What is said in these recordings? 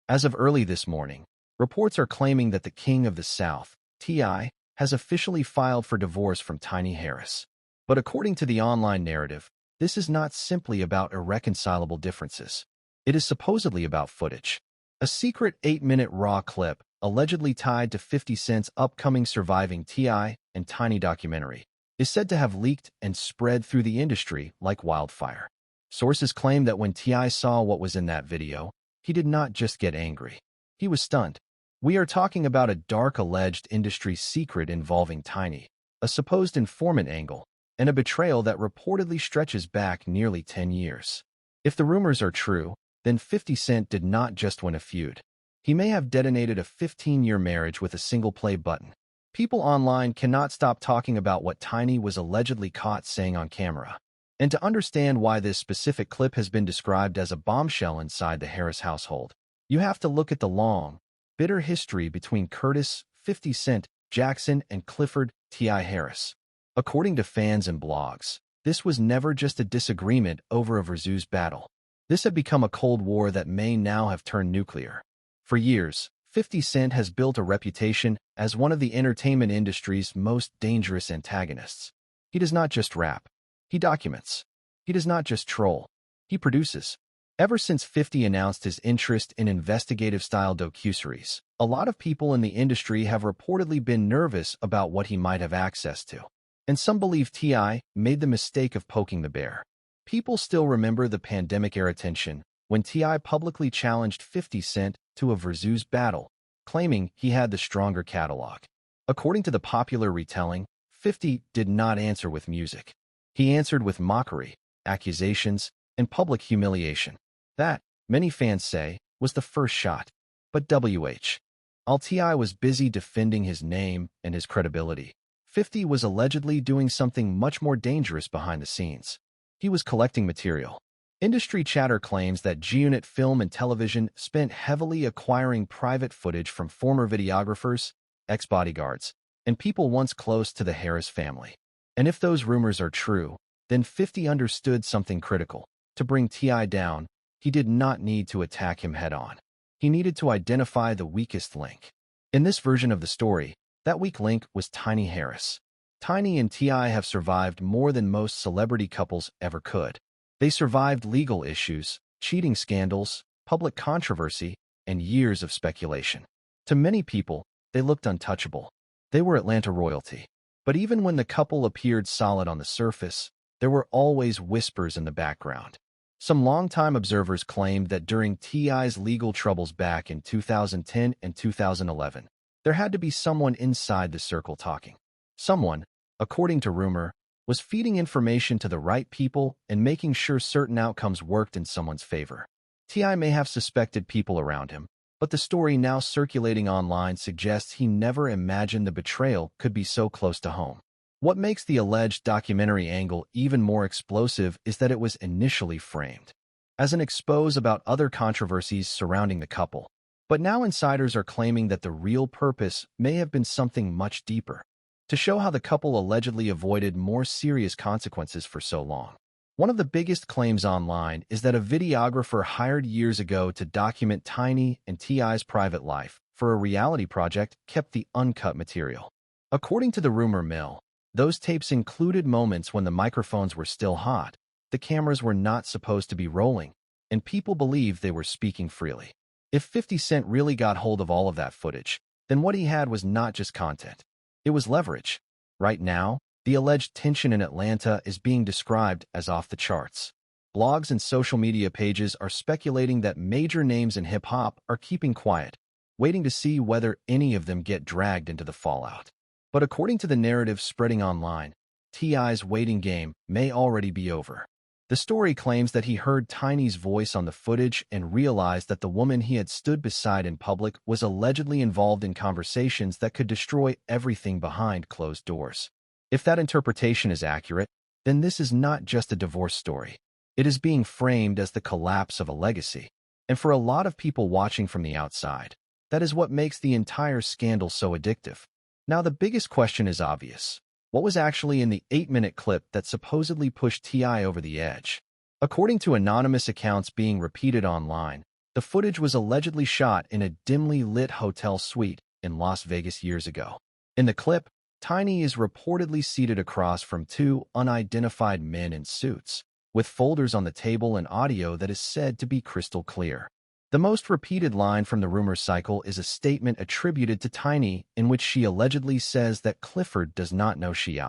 As of early this morning, reports are claiming that the King of the South, T.I., has officially filed for divorce from Tiny Harris. But according to the online narrative, this is not simply about irreconcilable differences. It is supposedly about footage. A secret 8-minute raw clip, allegedly tied to 50 Cent's upcoming Surviving T.I. and Tiny documentary, is said to have leaked and spread through the industry like wildfire. Sources claim that when T.I. saw what was in that video, he did not just get angry. He was stunned. We are talking about a dark alleged industry secret involving Tiny, a supposed informant angle, and a betrayal that reportedly stretches back nearly 10 years. If the rumors are true, then 50 Cent did not just win a feud. He may have detonated a 15-year marriage with a single play button. People online cannot stop talking about what Tiny was allegedly caught saying on camera. And to understand why this specific clip has been described as a bombshell inside the Harris household, you have to look at the long, bitter history between Curtis, 50 Cent, Jackson, and Clifford, T.I. Harris. According to fans and blogs, this was never just a disagreement over a versus battle. This had become a Cold War that may now have turned nuclear. For years, 50 Cent has built a reputation as one of the entertainment industry's most dangerous antagonists. He does not just rap. He documents. He does not just troll. He produces. Ever since 50 announced his interest in investigative-style docuseries, a lot of people in the industry have reportedly been nervous about what he might have access to. And some believe T.I. made the mistake of poking the bear. People still remember the pandemic-era tension when T.I. publicly challenged 50 Cent to a versus battle, claiming he had the stronger catalog. According to the popular retelling, 50 did not answer with music. He answered with mockery, accusations, and public humiliation. That, many fans say, was the first shot. But while T.I. was busy defending his name and his credibility, 50 was allegedly doing something much more dangerous behind the scenes. He was collecting material. Industry chatter claims that G-Unit Film and Television spent heavily acquiring private footage from former videographers, ex-bodyguards, and people once close to the Harris family. And if those rumors are true, then 50 understood something critical. To bring T.I. down, he did not need to attack him head-on. He needed to identify the weakest link. In this version of the story, that weak link was Tiny Harris. Tiny and T.I. have survived more than most celebrity couples ever could. They survived legal issues, cheating scandals, public controversy, and years of speculation. To many people, they looked untouchable. They were Atlanta royalty. But even when the couple appeared solid on the surface, there were always whispers in the background. Some longtime observers claimed that during T.I.'s legal troubles back in 2010 and 2011, there had to be someone inside the circle talking. Someone, according to rumor, was feeding information to the right people and making sure certain outcomes worked in someone's favor. T.I. may have suspected people around him, but the story now circulating online suggests he never imagined the betrayal could be so close to home. What makes the alleged documentary angle even more explosive is that it was initially framed as an expose about other controversies surrounding the couple. But now insiders are claiming that the real purpose may have been something much deeper, to show how the couple allegedly avoided more serious consequences for so long. One of the biggest claims online is that a videographer hired years ago to document Tiny and T.I.'s private life for a reality project kept the uncut material. According to the rumor mill, those tapes included moments when the microphones were still hot, the cameras were not supposed to be rolling, and people believed they were speaking freely. If 50 Cent really got hold of all of that footage, then what he had was not just content. It was leverage. Right now, the alleged tension in Atlanta is being described as off the charts. Blogs and social media pages are speculating that major names in hip-hop are keeping quiet, waiting to see whether any of them get dragged into the fallout. But according to the narrative spreading online, T.I.'s waiting game may already be over. The story claims that he heard Tiny's voice on the footage and realized that the woman he had stood beside in public was allegedly involved in conversations that could destroy everything behind closed doors. If that interpretation is accurate, then this is not just a divorce story. It is being framed as the collapse of a legacy. And for a lot of people watching from the outside, that is what makes the entire scandal so addictive. Now, the biggest question is obvious. What was actually in the 8-minute clip that supposedly pushed T.I. over the edge? According to anonymous accounts being repeated online, The footage was allegedly shot in a dimly lit hotel suite in Las Vegas years ago. In the clip, Tiny is reportedly seated across from two unidentified men in suits, with folders on the table and audio that is said to be crystal clear. The most repeated line from the rumor cycle is a statement attributed to Tiny in which she allegedly says that Clifford does not know she's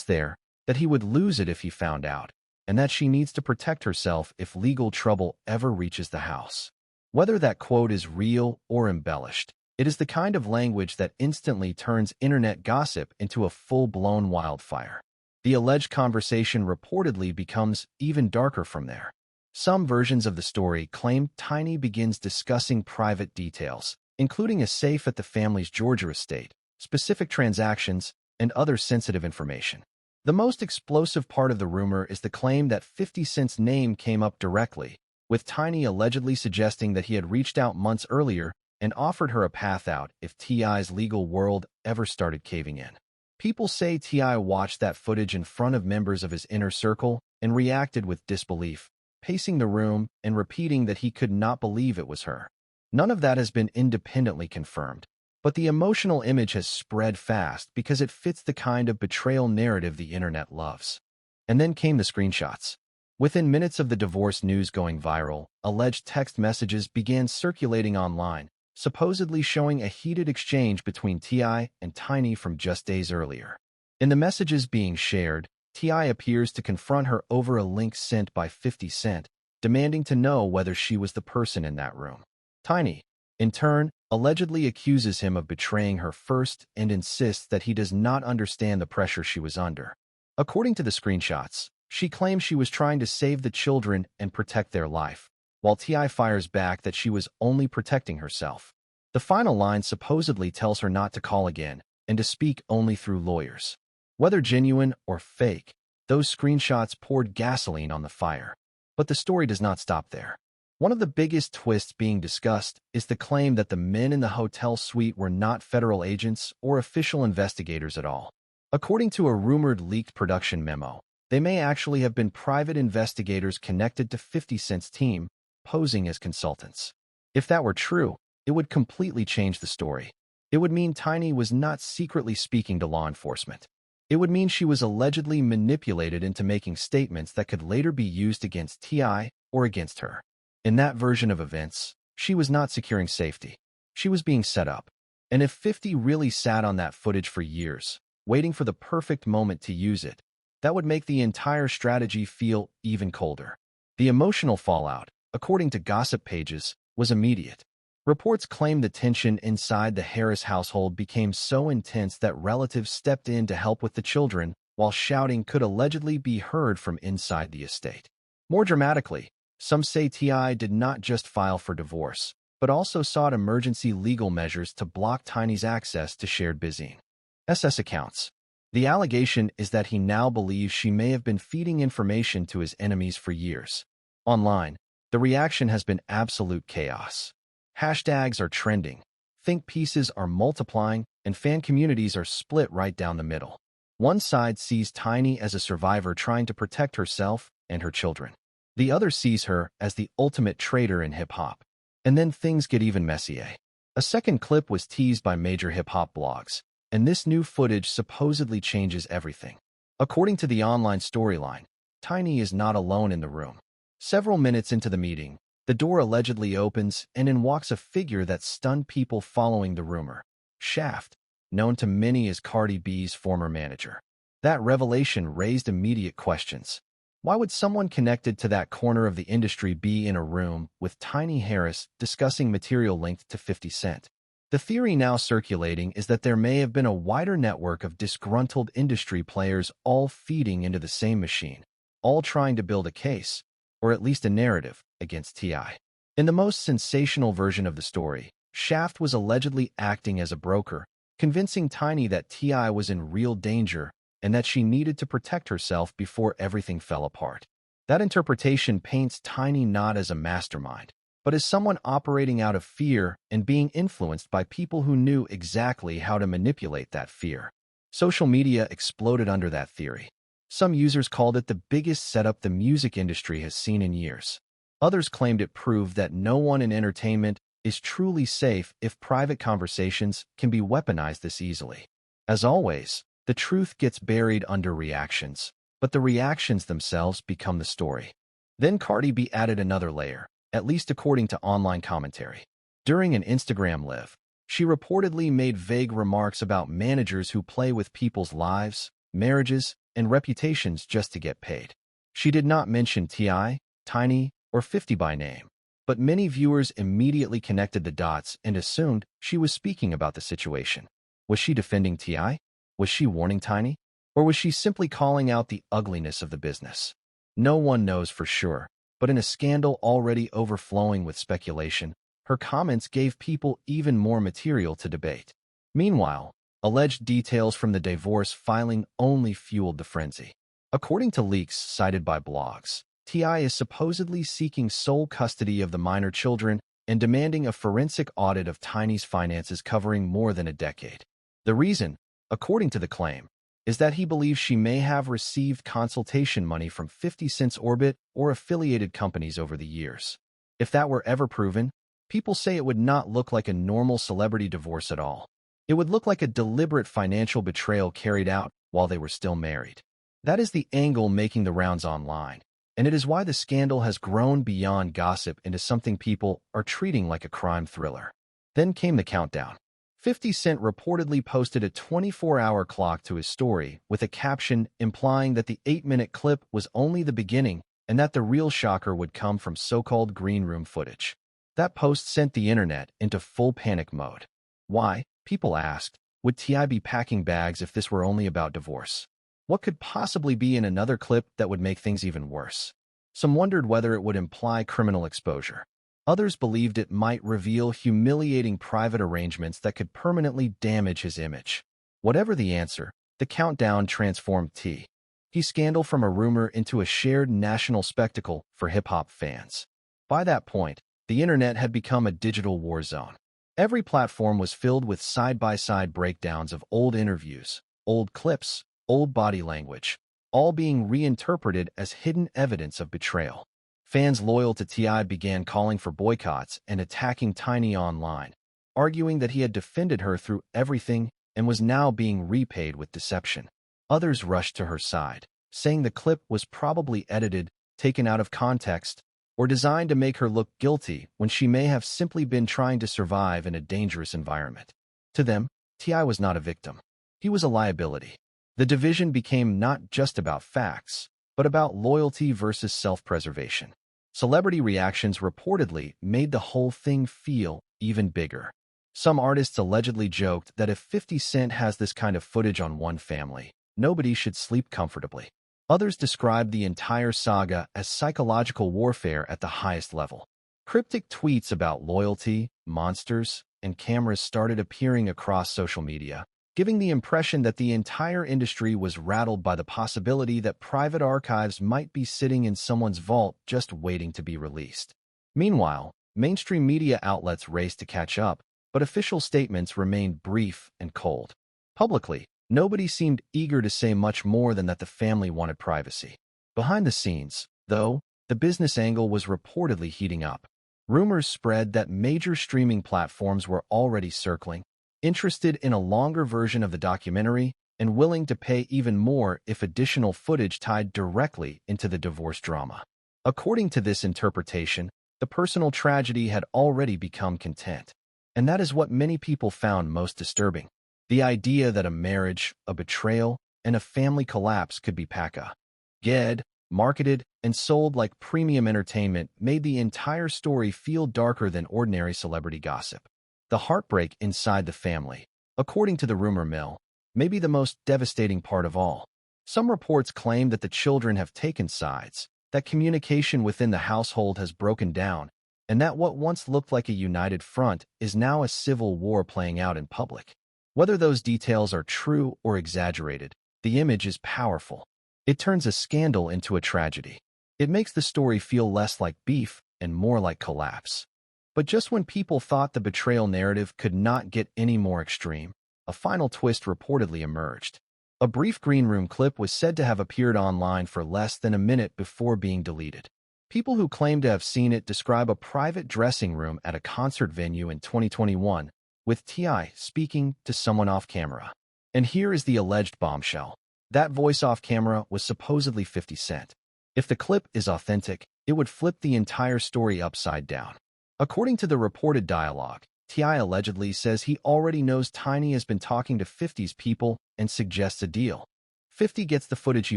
there, that he would lose it if he found out, and that she needs to protect herself if legal trouble ever reaches the house. Whether that quote is real or embellished, it is the kind of language that instantly turns internet gossip into a full-blown wildfire. The alleged conversation reportedly becomes even darker from there. Some versions of the story claim Tiny begins discussing private details, including a safe at the family's Georgia estate, specific transactions, and other sensitive information. The most explosive part of the rumor is the claim that 50 Cent's name came up directly, with Tiny allegedly suggesting that he had reached out months earlier and offered her a path out if T.I.'s legal world ever started caving in. People say T.I. watched that footage in front of members of his inner circle and reacted with disbelief, pacing the room and repeating that he could not believe it was her. None of that has been independently confirmed, but the emotional image has spread fast because it fits the kind of betrayal narrative the internet loves. And then came the screenshots. Within minutes of the divorce news going viral, alleged text messages began circulating online, supposedly showing a heated exchange between T.I. and Tiny from just days earlier. In the messages being shared, T.I. appears to confront her over a link sent by 50 Cent, demanding to know whether she was the person in that room. Tiny, in turn, allegedly accuses him of betraying her first and insists that he does not understand the pressure she was under. According to the screenshots, she claims she was trying to save the children and protect their life, while T.I. fires back that she was only protecting herself. The final line supposedly tells her not to call again and to speak only through lawyers. Whether genuine or fake, those screenshots poured gasoline on the fire. But the story does not stop there. One of the biggest twists being discussed is the claim that the men in the hotel suite were not federal agents or official investigators at all. According to a rumored leaked production memo, they may actually have been private investigators connected to 50 Cent's team, posing as consultants. If that were true, it would completely change the story. It would mean Tiny was not secretly speaking to law enforcement. It would mean she was allegedly manipulated into making statements that could later be used against T.I. or against her. In that version of events, she was not securing safety. She was being set up. And if 50 really sat on that footage for years, waiting for the perfect moment to use it, that would make the entire strategy feel even colder. The emotional fallout, according to gossip pages, was immediate. Reports claim the tension inside the Harris household became so intense that relatives stepped in to help with the children, while shouting could allegedly be heard from inside the estate. More dramatically, some say T.I. did not just file for divorce, but also sought emergency legal measures to block Tiny's access to shared business accounts. The allegation is that he now believes she may have been feeding information to his enemies for years. Online, the reaction has been absolute chaos. Hashtags are trending, think pieces are multiplying, and fan communities are split right down the middle. One side sees Tiny as a survivor trying to protect herself and her children. The other sees her as the ultimate traitor in hip-hop. And then things get even messier. A second clip was teased by major hip-hop blogs, and this new footage supposedly changes everything. According to the online storyline, Tiny is not alone in the room. Several minutes into the meeting, the door allegedly opens and in walks a figure that stunned people following the rumor. Shaft, known to many as Cardi B's former manager. That revelation raised immediate questions. Why would someone connected to that corner of the industry be in a room with Tiny Harris discussing material linked to 50 Cent? The theory now circulating is that there may have been a wider network of disgruntled industry players all feeding into the same machine, all trying to build a case, or at least a narrative, against T.I. In the most sensational version of the story, Shaft was allegedly acting as a broker, convincing Tiny that T.I. was in real danger and that she needed to protect herself before everything fell apart. That interpretation paints Tiny not as a mastermind, but as someone operating out of fear and being influenced by people who knew exactly how to manipulate that fear. Social media exploded under that theory. Some users called it the biggest setup the music industry has seen in years. Others claimed it proved that no one in entertainment is truly safe if private conversations can be weaponized this easily. As always, the truth gets buried under reactions, but the reactions themselves become the story. Then Cardi B added another layer, at least according to online commentary. During an Instagram live, she reportedly made vague remarks about managers who play with people's lives, marriages, and reputations just to get paid. She did not mention T.I., Tiny, or 50 by name, but many viewers immediately connected the dots and assumed she was speaking about the situation. Was she defending T.I.? Was she warning Tiny? Or was she simply calling out the ugliness of the business? No one knows for sure, but in a scandal already overflowing with speculation, her comments gave people even more material to debate. Meanwhile, alleged details from the divorce filing only fueled the frenzy. According to leaks cited by blogs, T.I. is supposedly seeking sole custody of the minor children and demanding a forensic audit of Tiny's finances covering more than a decade. The reason, according to the claim, is that he believes she may have received consultation money from 50 Cent's orbit or affiliated companies over the years. If that were ever proven, people say it would not look like a normal celebrity divorce at all. It would look like a deliberate financial betrayal carried out while they were still married. That is the angle making the rounds online, and it is why the scandal has grown beyond gossip into something people are treating like a crime thriller. Then came the countdown. 50 Cent reportedly posted a 24-hour clock to his story with a caption implying that the 8-minute clip was only the beginning and that the real shocker would come from so-called green room footage. That post sent the internet into full panic mode. Why, people asked, would T.I. be packing bags if this were only about divorce? What could possibly be in another clip that would make things even worse? Some wondered whether it would imply criminal exposure. Others believed it might reveal humiliating private arrangements that could permanently damage his image. Whatever the answer, the countdown transformed T.I.'s scandal from a rumor into a shared national spectacle for hip-hop fans. By that point, the internet had become a digital war zone. Every platform was filled with side-by-side breakdowns of old interviews, old clips, old body language, all being reinterpreted as hidden evidence of betrayal. Fans loyal to T.I. began calling for boycotts and attacking Tiny online, arguing that he had defended her through everything and was now being repaid with deception. Others rushed to her side, saying the clip was probably edited, taken out of context, or designed to make her look guilty when she may have simply been trying to survive in a dangerous environment. To them, T.I. was not a victim. He was a liability. The division became not just about facts, but about loyalty versus self-preservation. Celebrity reactions reportedly made the whole thing feel even bigger. Some artists allegedly joked that if 50 Cent has this kind of footage on one family, nobody should sleep comfortably. Others described the entire saga as psychological warfare at the highest level. Cryptic tweets about loyalty, monsters, and cameras started appearing across social media, giving the impression that the entire industry was rattled by the possibility that private archives might be sitting in someone's vault just waiting to be released. Meanwhile, mainstream media outlets raced to catch up, but official statements remained brief and cold. Publicly, nobody seemed eager to say much more than that the family wanted privacy. Behind the scenes, though, the business angle was reportedly heating up. Rumors spread that major streaming platforms were already circling, interested in a longer version of the documentary and willing to pay even more if additional footage tied directly into the divorce drama. According to this interpretation, the personal tragedy had already become content. And that is what many people found most disturbing. The idea that a marriage, a betrayal, and a family collapse could be packaged, marketed, and sold like premium entertainment made the entire story feel darker than ordinary celebrity gossip. The heartbreak inside the family, according to the rumor mill, may be the most devastating part of all. Some reports claim that the children have taken sides, that communication within the household has broken down, and that what once looked like a united front is now a civil war playing out in public. Whether those details are true or exaggerated, the image is powerful. It turns a scandal into a tragedy. It makes the story feel less like beef and more like collapse. But just when people thought the betrayal narrative could not get any more extreme, a final twist reportedly emerged. A brief green room clip was said to have appeared online for less than a minute before being deleted. People who claim to have seen it describe a private dressing room at a concert venue in 2021, with T.I. speaking to someone off camera. And here is the alleged bombshell. That voice off camera was supposedly 50 Cent. If the clip is authentic, it would flip the entire story upside down. According to the reported dialogue, T.I. allegedly says he already knows Tiny has been talking to 50's people and suggests a deal. 50 gets the footage he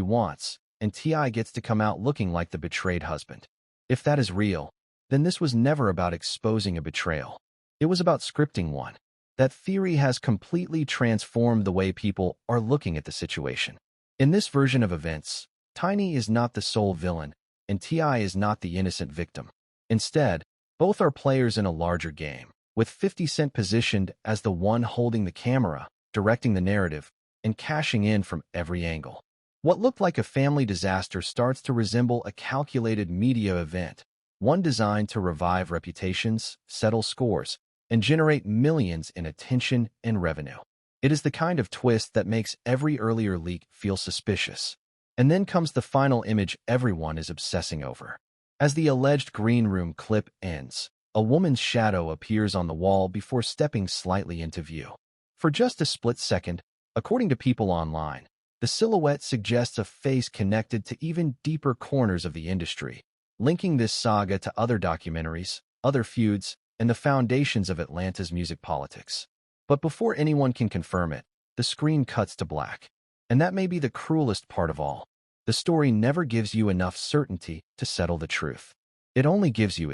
wants, and T.I. gets to come out looking like the betrayed husband. If that is real, then this was never about exposing a betrayal. It was about scripting one. That theory has completely transformed the way people are looking at the situation. In this version of events, Tiny is not the sole villain, and T.I. is not the innocent victim. Instead, both are players in a larger game, with 50 Cent positioned as the one holding the camera, directing the narrative, and cashing in from every angle. What looked like a family disaster starts to resemble a calculated media event, one designed to revive reputations, settle scores, and generate millions in attention and revenue. It is the kind of twist that makes every earlier leak feel suspicious. And then comes the final image everyone is obsessing over. As the alleged green room clip ends, a woman's shadow appears on the wall before stepping slightly into view. For just a split second, according to people online, the silhouette suggests a face connected to even deeper corners of the industry, linking this saga to other documentaries, other feuds, and the foundations of Atlanta's music politics. But before anyone can confirm it, the screen cuts to black. And that may be the cruelest part of all. The story never gives you enough certainty to settle the truth. It only gives you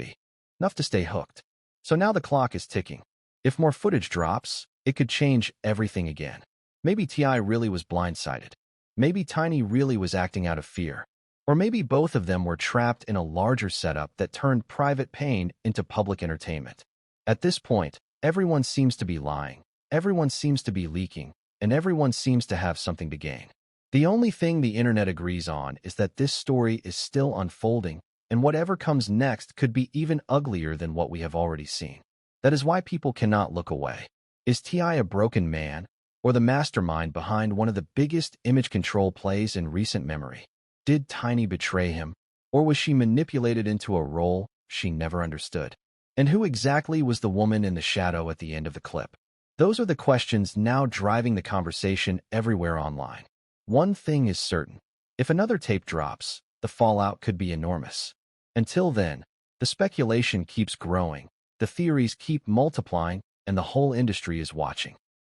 enough to stay hooked. So now the clock is ticking. If more footage drops, it could change everything again. Maybe T.I. really was blindsided. Maybe Tiny really was acting out of fear. Or maybe both of them were trapped in a larger setup that turned private pain into public entertainment. At this point, everyone seems to be lying, everyone seems to be leaking, and everyone seems to have something to gain. The only thing the internet agrees on is that this story is still unfolding, and whatever comes next could be even uglier than what we have already seen. That is why people cannot look away. Is T.I. a broken man, or the mastermind behind one of the biggest image control plays in recent memory? Did Tiny betray him, or was she manipulated into a role she never understood? And who exactly was the woman in the shadow at the end of the clip? Those are the questions now driving the conversation everywhere online. One thing is certain. If another tape drops, the fallout could be enormous. Until then, the speculation keeps growing, the theories keep multiplying, and the whole industry is watching.